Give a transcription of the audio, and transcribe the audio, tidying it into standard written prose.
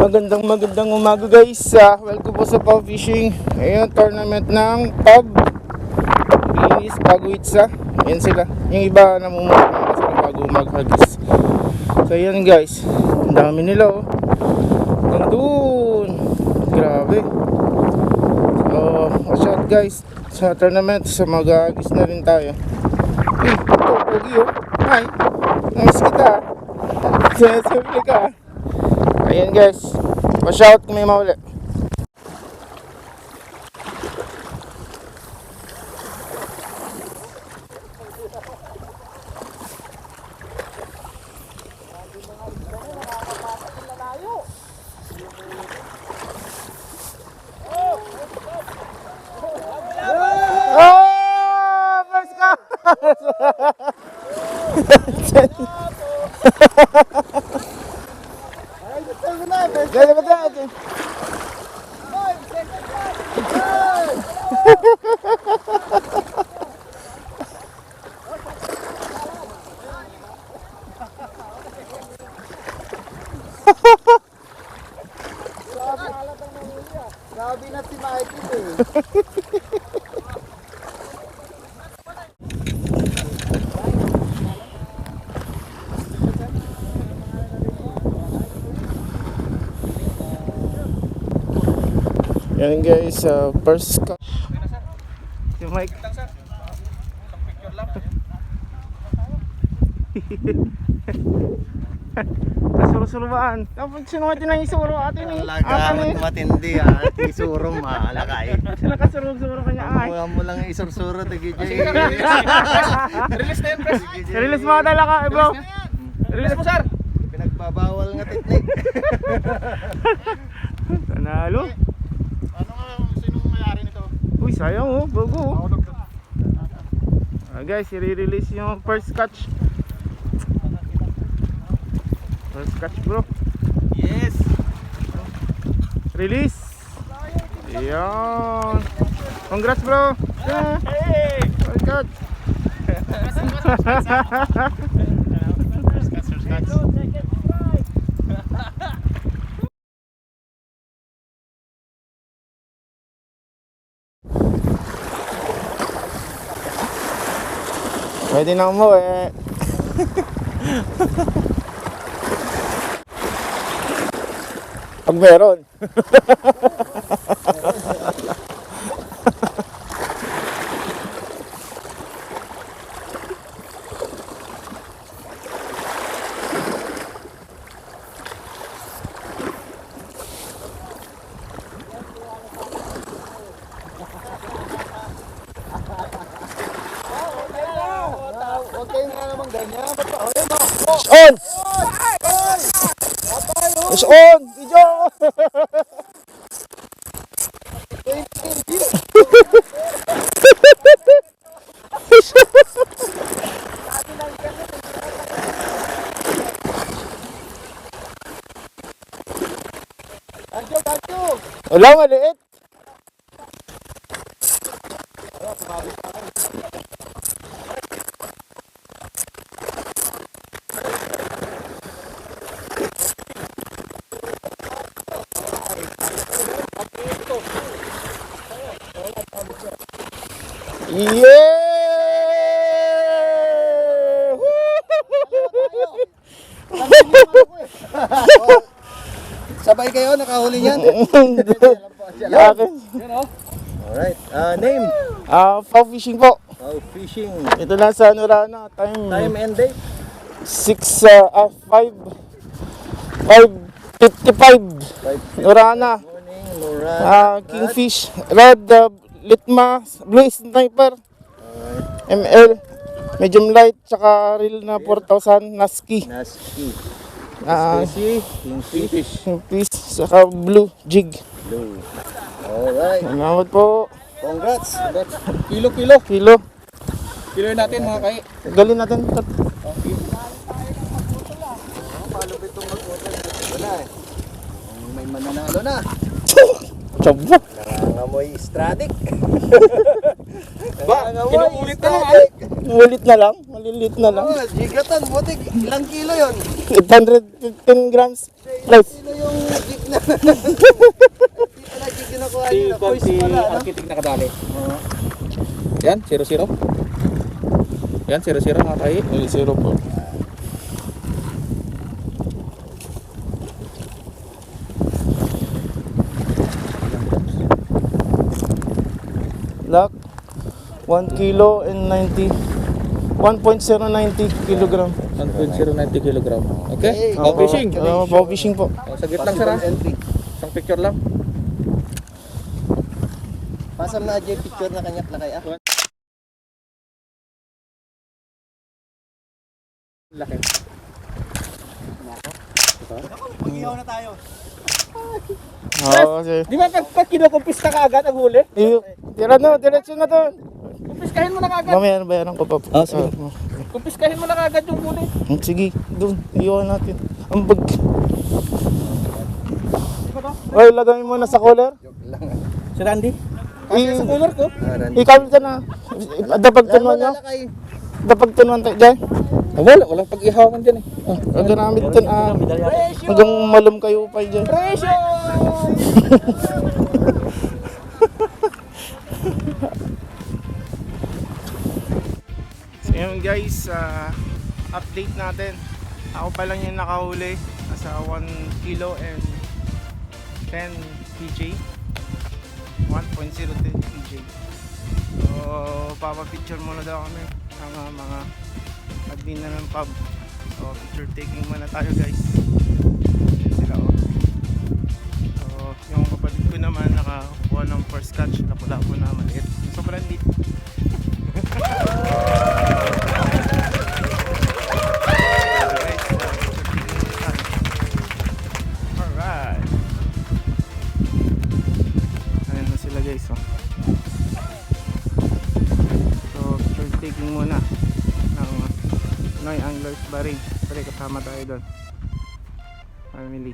Magandang umaga guys. Welcome po sa POW Fishing. Ayun, tournament ng POW Linis, Pagwitsa. Ayan sila. Yung iba namumulot kasi bago maghagis. So ayan guys, ang dami nila oh. Nandun, grabe. So watch out guys sa tournament. So maghagis na rin tayo. Ito, pogi oh. Hi, nice kita. Sinasabi ka. Ayan guys, watch out kung may mahuli. Oh! First ka! Gaya ba natin? Grabe na si Mikey eh. Yan guys, first catch. Yung mic. Nasuro-suruan. Dapat sinuwatin na yung suro atin eh. Talaga matindi ah. Isuro malakay. Nakasurog-suro kanya ay. Mo lang isursuro to GJ. Release na yun, press. Release mo talaga eh bro. Release mo, sir. Pinagbabawal nga teknik. Panalo. Ano nga, sinong mayari nito? Uy sayang oh, bago oh. Guys, i-release yung first catch. First catch bro. Yes. Release. Ayan. Congrats bro. Yeah. Hey! First catch. First catch. Pwede na umuwi. Pag meron. Huwag kayo nga naman ganyan. Ba't pa? It's on! It's on! Video! Wala, maliit. Yeah! Sabay kayo, nakahuli niyan. Akin. Alright, name? POW Fishing po. POW Fishing. Ito lang sa Nurana. Time and date? 5:55 Nurana. Morning, Nora. Kingfish, Red, Litma, Blue Sniper, ML, medium light, tsaka reel na 4,000, Naski. Naski. Ah, Spacey. Kingfish. Kingfish, tsaka blue jig. Blue. Alright. Salamat po. Congrats. Kilo. Kilo. Kilo natin mga kay. Galin natin. Palupit itong mag-order. Wala eh. May mananalo na. Chabo. Nangangamoy Stradic. Ba, kinuulit na lang. Ulit na lang. maliliit na lang. Oh, jigatan, buti ilang kilo yun? 815 grams plus. Kilo yung jig na. Hindi pala jig na nakuha Si nyo na. Voice si pala, ano? arkitek nakadali. Yan, 0-0. Yan, 0-0 mga kai. Ay, 0 po. Lock 1 kilo and 90 1.090 kilogram. 1.090 kilogram. Okay? Okay. Go fishing. Bow fishing po. Oh, saglit lang sir ha. Possible entry. Isang picture lang. Pasam na Ajay picture na kanyak na kaya. Laki. Mag-ihaw na tayo. Oo, kasi. Di ba pag kinukumpis ka kaagad ang huli? Tira na, diretso na to. Kumpiskahin mo na kaagad. Mamaya bayaran ko pa. Ah, sige. Kumpiskahin mo na kaagad yung huli. Sige, doon. Iwan natin. Ang bag. Oy, lagay mo na sa cooler. Si Randy? Kasi sa cooler ko. Ikaw ka na. Dapat tunuan nyo. Dapat tunuan tayo dyan. Ah, walang pag-ihawan dyan eh. Oh. Ang gamit din. Hanggang malum kayo pa dyan. Presyo! So yun guys, update natin. Ako pa lang yung nakahuli. Nasa 1 kilo and 10 PJ. 1.02 PJ. So, papapicture muna daw kami ang mga admin na ng pub. So, picture taking muna tayo guys. Yan sila oh. So, yung kapatid ko naman nakakuha ng first catch. Kapula-po na maliit. Sobrang neat. Alright. Ayan na sila guys oh. So picture taking muna ng Noy Anglers Baring. Pwede kasama tayo doon. Family.